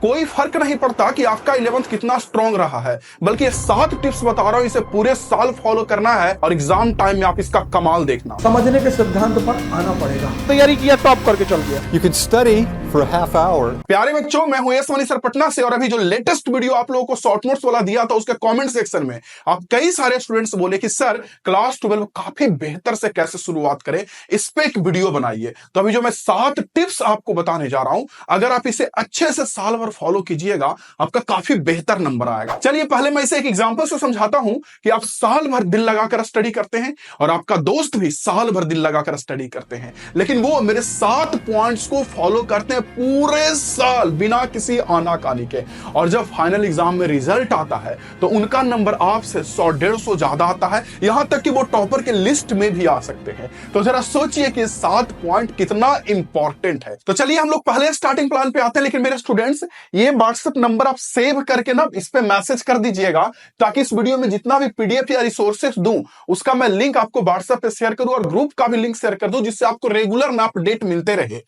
कोई फर्क नहीं पड़ता कि आपका 11th कितना स्ट्रॉन्ग रहा है, बल्कि ये 7 टिप्स बता रहा हूं, इसे पूरे साल फॉलो करना है और एग्जाम टाइम में आप इसका कमाल देखना। समझने के सिद्धांत पर आना पड़ेगा। तैयारी किया, टॉप करके चल गया। You could study for a half hour. प्यारे बच्चों, मैं हूं यश मनी सर पटना से और अभी जो लेटेस्ट वीडियो आप लोगों को शॉर्ट नोट्स वाला दिया था उसके कमेंट सेक्शन में आप कई सारे स्टूडेंट्स बोले कि सर क्लास 12 काफी बेहतर से कैसे शुरुआत करें, इस पे एक वीडियो बनाइए। तो अभी जो मैं 7 टिप्स आपको बताने जा रहा हूं, अगर आप इसे अच्छे से साल भर फॉलो कीजिएगा आपका काफी बेहतर नंबर आएगा। चलिए पहले मैं इसे एक एग्जांपल से समझाता हूं कि आप साल भर दिल लगाकर स्टडी करते हैं और आपका दोस्त भी साल भर दिल लगाकर स्टडी करते हैं, लेकिन वो मेरे 7 पॉइंट्स को फॉलो करते हैं पूरे साल बिना किसी आनाकानी के, और जब फाइनल एग्जाम में रिजल्ट आता है तो उनका नंबर आपसे 100-150 ज्यादा आता है, यहां तक कि वो टॉपर के लिस्ट में भी आ सकते हैं। तो जरा सोचिए कि 7 पॉइंट कितना इंपॉर्टेंट है। तो चलिए हम लोग पहले स्टार्टिंग प्लान पे आते हैं, लेकिन मेरे स्टूडेंट्स ये व्हाट्सएप नंबर आप सेव करके ना इस पे मैसेज कर दीजिएगा, ताकि इस वीडियो में जितना भी पीडीएफ या रिसोर्सेस दूं उसका मैं लिंक आपको व्हाट्सएप पे शेयर करूं और ग्रुप का भी लिंक शेयर कर दूं, जिससे आपको रेगुलर ना अपडेट मिलते रहे।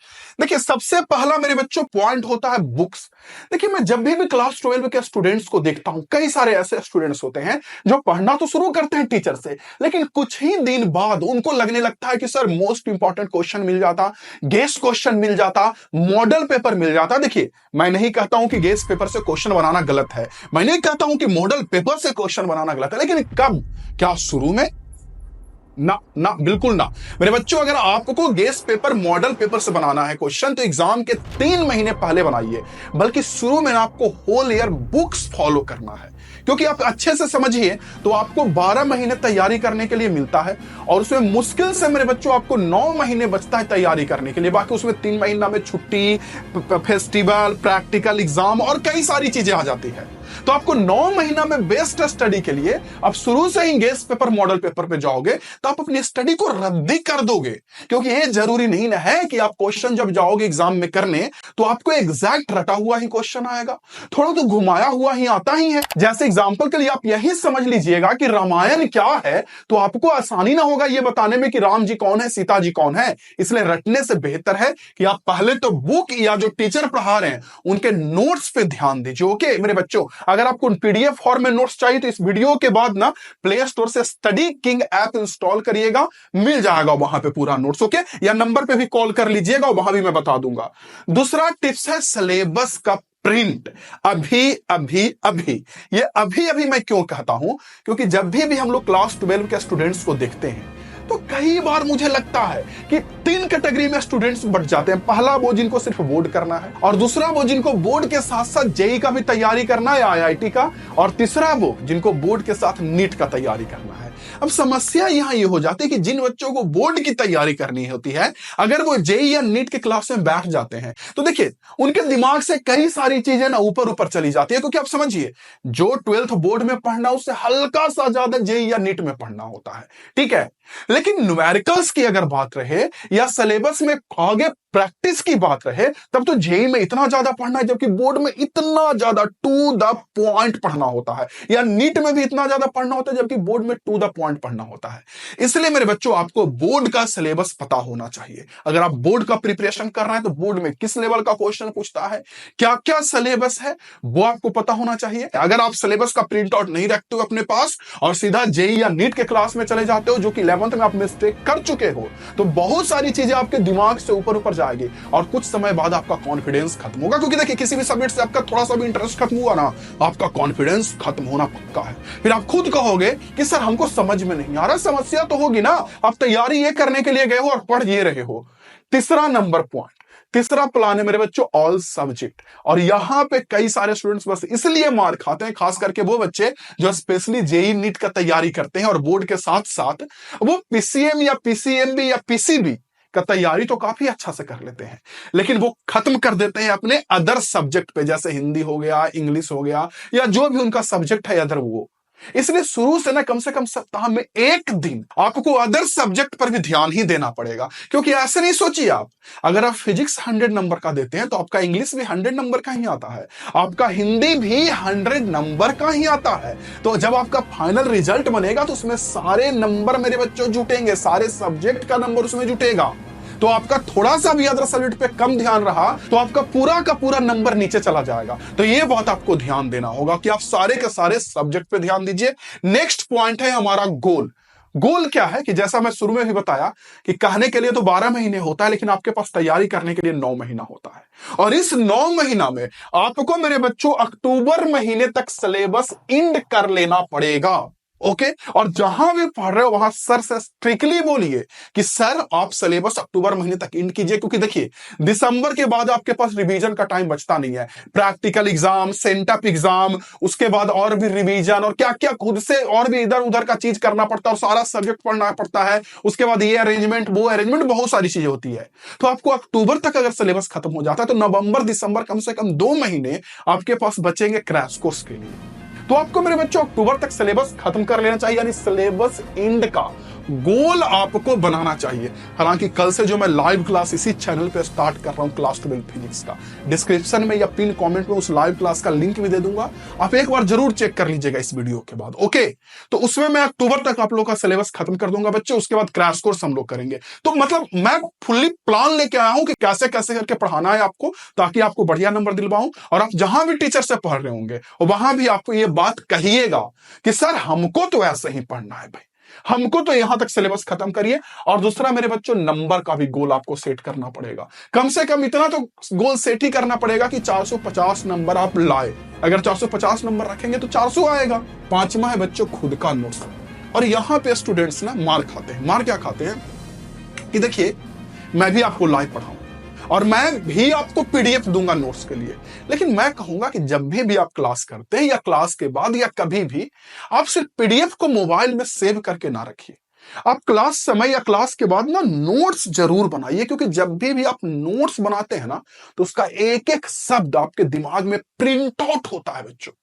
देखिए सबसे पहला मेरे बच्चों पॉइंट होता है बुक्स। देखिए मैं जब भी क्लास 12 के स्टूडेंट्स को देखता हूं, कई सारे ऐसे स्टूडेंट्स होते हैं जो पढ़ना तो शुरू करते हैं टीचर से, लेकिन कुछ ही दिन बाद उनको लगने लगता है कि सर मोस्ट इंपॉर्टेंट क्वेश्चन मिल जाता, गेस क्वेश्चन मिल जाता, मॉडल पेपर मिल जाता। देखिए मैं नहीं कहता हूं कि गेस पेपर से क्वेश्चन बनाना गलत है, मैं नहीं कहता हूं कि मॉडल पेपर से क्वेश्चन बनाना गलत है, लेकिन कब? क्या शुरू में? ना ना, बिल्कुल ना मेरे बच्चों। अगर आपको गेस पेपर मॉडल पेपर से बनाना है क्वेश्चन तो एग्जाम के 3 महीने पहले बनाइए, बल्कि शुरू में आपको होल ईयर बुक्स फॉलो करना है, क्योंकि आप अच्छे से समझिए तो आपको 12 महीने तैयारी करने के लिए मिलता है और उसमें मुश्किल से मेरे बच्चों आपको 9 महीने बचता है तैयारी करने के लिए। बाकी उसमें 3 महीना में छुट्टी, फेस्टिवल, प्रैक्टिकल एग्जाम और कई सारी चीजें आ जाती है। तो आपको 9 महीना में बेस्ट स्टडी के लिए आप शुरू से ही गेस पेपर मॉडल पेपर पे जाओगे तो आप अपनी स्टडी को रद्दी कर दोगे, क्योंकि ये जरूरी नहीं ना है कि आप क्वेश्चन जब जाओगे एग्जाम में करने तो आपको एग्जैक्ट रटा हुआ ही क्वेश्चन आएगा, थोड़ा तो घुमाया हुआ ही आता ही है। जैसे एग्जाम्पल के लिए आप यही समझ लीजिएगा कि रामायण क्या है, तो आपको आसानी ना होगा ये बताने में कि राम जी कौन है, सीता जी कौन है। इसलिए रटने से बेहतर है कि आप पहले तो बुक या जो टीचर पढ़ा रहे हैं उनके नोट्स पे ध्यान दीजिए। ओके मेरे बच्चों, अगर आपको पीडीएफ फॉर्म में नोट्स चाहिए तो इस वीडियो के बाद ना प्ले स्टोर से स्टडी किंग ऐप इंस्टॉल करिएगा, मिल जाएगा वहां पे पूरा नोट्स। ओके, या नंबर पे भी कॉल कर लीजिएगा, वहां भी मैं बता दूंगा। दूसरा टिप्स है सिलेबस का प्रिंट। अभी अभी अभी ये अभी अभी मैं क्यों कहता हूं, क्योंकि जब भी हम लोग क्लास 12 के स्टूडेंट्स को देखते हैं तो कई बार मुझे लगता है कि 3 कैटेगरी में स्टूडेंट्स बढ़ जाते हैं। पहला वो जिनको सिर्फ बोर्ड करना है, और दूसरा वो जिनको बोर्ड के साथ साथ जेई का भी तैयारी करना है या आईआईटी का, और तीसरा वो जिनको बोर्ड के साथ नीट का तैयारी करना है। अब समस्या यहां ये हो जाती है कि जिन बच्चों को बोर्ड की तैयारी करनी होती है, अगर वो जेई या नीट के क्लास में बैठ जाते हैं तो देखिए उनके दिमाग से कई सारी चीजें ना ऊपर ऊपर चली जाती है, क्योंकि आप समझिए जो 12th बोर्ड में पढ़ना उससे हल्का सा ज्यादा जेई या नीट में पढ़ना होता है, ठीक है। लेकिन न्यूमेरिकल्स की अगर बात रहे या सिलेबस में आगे प्रैक्टिस की बात रहे, तब तो जेई में इतना ज्यादा पढ़ना है, जबकि बोर्ड में इतना ज्यादा टू द पॉइंट पढ़ना होता है, या नीट में भी इतना ज्यादा पढ़ना होता है जबकि बोर्ड में टू द पॉइंट पढ़ना होता है। इसलिए मेरे बच्चों आपको बोर्ड का सिलेबस पता होना चाहिए। अगर आप बोर्ड का प्रिपरेशन कर रहे हैं तो बोर्ड में किस लेवल का क्वेश्चन पूछता है, क्या क्या सिलेबस है, वो आपको पता होना चाहिए। अगर आप सिलेबस का प्रिंट आउट नहीं रखते हो अपने पास और सीधा जेई या नीट के क्लास में चले जाते हो, जो कि 11th में आप मिस्टेक कर चुके हो, तो बहुत सारी चीजें आपके दिमाग से ऊपर ऊपर जाएगी और कुछ समय बाद आपका कॉन्फिडेंस खत्म होगा। क्योंकि देखिए किसी भी सब्जेक्ट से आपका थोड़ा सा भी इंटरेस्ट खत्म हुआ ना, आपका कॉन्फिडेंस खत्म होना पक्का है। फिर आप खुद कहोगे कि सर हमको समझ में नहीं आ रहा। समस्या तो होगी ना, आप तैयारी ये करने के लिए गए हो और पढ़ ये रहे हो। तीसरा नंबर पॉइंट, तीसरा प्लान है मेरे बच्चों ऑल सब्जेक्ट, और यहां पे कई सारे स्टूडेंट्स बस इसलिए मार खाते हैं, खास करके वो बच्चे जो स्पेशली जेई नीट का तैयारी करते हैं और बोर्ड के साथ साथ वो पीसीएम या पीसीएमबी या पीसीबी का तैयारी तो काफी अच्छा से कर लेते हैं, लेकिन वो खत्म कर देते हैं अपने अदर सब्जेक्ट पे, जैसे हिंदी हो गया, इंग्लिश हो गया, या जो भी उनका सब्जेक्ट है अदर वो। इसलिए शुरू से ना कम से कम सप्ताह में 1 दिन आपको अदर सब्जेक्ट पर भी ध्यान ही देना पड़ेगा। क्योंकि ऐसे नहीं सोचिए आप, अगर आप फिजिक्स 100 नंबर का देते हैं तो आपका इंग्लिश भी 100 नंबर का ही आता है, आपका हिंदी भी 100 नंबर का ही आता है। तो जब आपका फाइनल रिजल्ट बनेगा तो उसमें सारे नंबर मेरे बच्चों जुटेंगे, सारे सब्जेक्ट का नंबर उसमें जुटेगा। तो आपका थोड़ा सा भी अदर सब्जेक्ट पे कम ध्यान रहा तो आपका पूरा का पूरा नंबर नीचे चला जाएगा। तो ये बात आपको ध्यान देना होगा कि आप सारे के सारे सब्जेक्ट पे ध्यान दीजिए। नेक्स्ट पॉइंट है हमारा गोल। गोल क्या है कि जैसा मैं शुरू में भी बताया कि कहने के लिए तो 12 महीने होता है, लेकिन आपके पास तैयारी करने के लिए 9 महीना होता है। और इस 9 महीना में आपको मेरे बच्चों अक्टूबर महीने तक सिलेबस एंड कर लेना पड़ेगा। ओके, और जहां भी पढ़ रहे हो वहां सर से स्ट्रिक्टली बोलिए कि सर आप सिलेबस अक्टूबर महीने तक एंड कीजिए, क्योंकि देखिए दिसंबर के बाद आपके पास रिवीजन का टाइम बचता नहीं है। प्रैक्टिकल एग्जाम, सेंटअप एग्जाम, उसके बाद और भी रिवीजन और क्या क्या खुद से और भी इधर उधर का चीज करना पड़ता है और सारा सब्जेक्ट पढ़ना पड़ता है। उसके बाद ये अरेंजमेंट वो अरेंजमेंट, बहुत सारी चीजें होती है। तो आपको अक्टूबर तक अगर सिलेबस खत्म हो जाता है तो नवंबर दिसंबर कम से कम 2 महीने आपके पास बचेंगे क्रैश कोर्स के लिए। तो आपको मेरे बच्चों अक्टूबर तक सिलेबस खत्म कर लेना चाहिए, यानी सिलेबस एंड का गोल आपको बनाना चाहिए। हालांकि कल से जो मैं लाइव क्लास इसी चैनल पे स्टार्ट कर रहा हूं क्लास 12 फिजिक्स का, डिस्क्रिप्शन में या पिन कमेंट में उस लाइव क्लास का लिंक भी दे दूंगा, आप एक बार जरूर चेक कर लीजिएगा इस वीडियो के बाद। ओके, तो उसमें मैं अक्टूबर तक आप लोगों का सिलेबस खत्म कर दूंगा बच्चे। उसके बाद क्रैश कोर्स हम लोग करेंगे। तो मतलब मैं फुल्ली प्लान लेके आया हूं कि कैसे कैसे करके पढ़ाना है आपको, ताकि आपको बढ़िया नंबर दिलवाऊं। और आप जहां भी टीचर से पढ़ रहे होंगे वहां भी आपको ये बात कहिएगा कि सर हमको तो ऐसे ही पढ़ना है भाई, हमको तो यहां तक सिलेबस खत्म करिए। और दूसरा मेरे बच्चों, नंबर का भी गोल आपको सेट करना पड़ेगा। कम से कम इतना तो गोल सेट ही करना पड़ेगा कि 450 नंबर आप लाए। अगर 450 नंबर रखेंगे तो 400 आएगा। पांचवा है बच्चों खुद का नोट्स। और यहां पे स्टूडेंट्स ना मार खाते हैं। मार क्या खाते हैं कि देखिए मैं भी आपको लाइव पढ़ाऊं और मैं भी आपको पीडीएफ दूंगा नोट्स के लिए, लेकिन मैं कहूंगा कि जब भी आप क्लास करते हैं या क्लास के बाद या कभी भी, आप सिर्फ पीडीएफ को मोबाइल में सेव करके ना रखिए। आप क्लास समय या क्लास के बाद ना नोट्स जरूर बनाइए, क्योंकि जब भी आप नोट्स बनाते हैं ना तो उसका एक एक शब्द आपके दिमाग में प्रिंट आउट होता है बच्चों।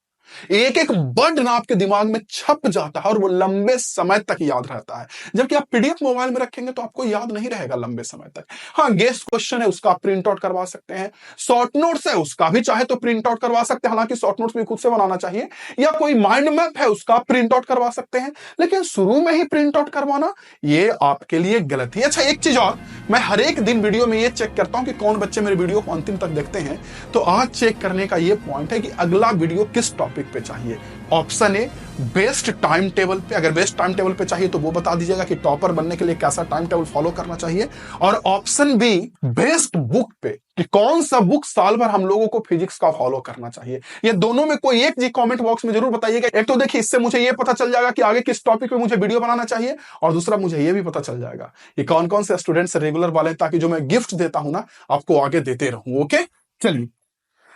एक एक वर्ड ना आपके दिमाग में छप जाता है और वो लंबे समय तक याद रहता है। जबकि आप पीडीएफ मोबाइल में रखेंगे तो आपको याद नहीं रहेगा लंबे समय तक। हाँ, गेस्ट क्वेश्चन है उसका आप प्रिंट आउट करवा सकते हैं, शॉर्ट नोट्स है उसका भी चाहे तो प्रिंट आउट करवा सकते हैं, हालांकि शॉर्ट नोट्स भी खुद से बनाना चाहिए, या कोई माइंड मैप है उसका प्रिंट आउट करवा सकते हैं। लेकिन शुरू में ही प्रिंट आउट करवाना ये आपके लिए गलत है। अच्छा, एक चीज और, मैं हर एक दिन वीडियो में ये चेक करता हूं कि कौन बच्चे मेरे वीडियो को अंतिम तक देखते हैं। तो आज चेक करने का ये पॉइंट है कि अगला वीडियो किस टॉपिक पे चाहिए। Option A best time table पे, अगर बेस्ट टाइम टेबल पे चाहिए तो वो बता दीजिएगा कि टॉपर बनने के लिए कैसा टाइम टेबल फॉलो करना चाहिए। और ऑप्शन बी बेस्ट बुक पे, कि कौन सा बुक साल भर हम लोगों को फिजिक्स का फॉलो करना चाहिए। ये दोनों में कोई एक जी कमेंट बॉक्स में जरूर बताइएगा। एक तो देखिए इससे मुझे ये पता चल जाएगा कि आगे किस टॉपिक पे मुझे वीडियो बनाना चाहिए, और दूसरा मुझे ये भी पता चल जाएगा कि कौन कौन से स्टूडेंट्स रेगुलर वाले हैं, ताकि जो मैं गिफ्ट देता हूं ना आपको आगे देते रहूं। ओके, चलिए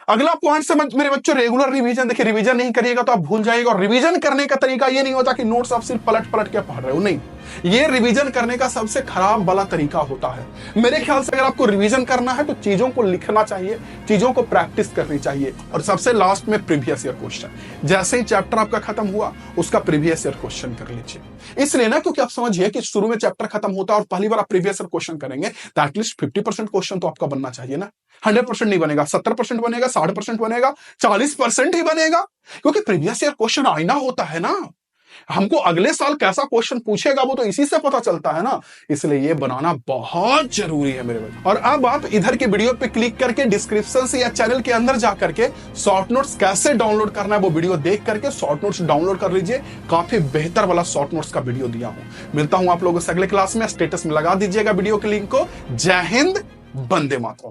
अगला पॉइंट समझ मेरे बच्चों, रेगुलर रिवीजन। देखिए रिवीजन नहीं करिएगा तो आप भूल जाएगा। और रिवीजन करने का तरीका ये नहीं होता कि नोट्स आप सिर्फ पलट पलट के पढ़ रहे हो, नहीं। ये रिवीजन करने का सबसे खराब वाला तरीका होता है। मेरे ख्याल से अगर आपको रिवीजन करना है तो चीजों को लिखना चाहिए, चीजों को प्रैक्टिस करनी चाहिए। और सबसे लास्ट में प्रीवियस ईयर क्वेश्चन, जैसे ही चैप्टर आपका खत्म हुआ उसका प्रीवियस ईयर क्वेश्चन कर लीजिए। इसलिए ना क्योंकि आप समझिए कि शुरू में चैप्टर खत्म होता है और पहली बार आप प्रीवियस ईयर क्वेश्चन करेंगे तो एटलीस्ट 50% क्वेश्चन तो आपका बनना चाहिए ना। 100% नहीं बनेगा, 70% बनेगा, 60% बनेगा, 40% ही बनेगा, क्योंकि प्रीवियस ईयर क्वेश्चन आईना होता है ना। हमको अगले साल कैसा क्वेश्चन पूछेगा वो तो इसी से पता चलता है ना। इसलिए ये बनाना बहुत जरूरी है मेरे भाई। और अब आप इधर के वीडियो पे क्लिक करके डिस्क्रिप्शन से या चैनल के अंदर जा करके शॉर्ट नोट्स कैसे डाउनलोड करना है वो वीडियो देख करके शॉर्ट नोट्स डाउनलोड कर लीजिए। काफी बेहतर वाला शॉर्ट नोट्स का वीडियो दिया हूं। मिलता हूं आप लोगों से अगले क्लास में। स्टेटस में लगा दीजिएगा वीडियो के लिंक को। जय हिंद, वंदे मातरम।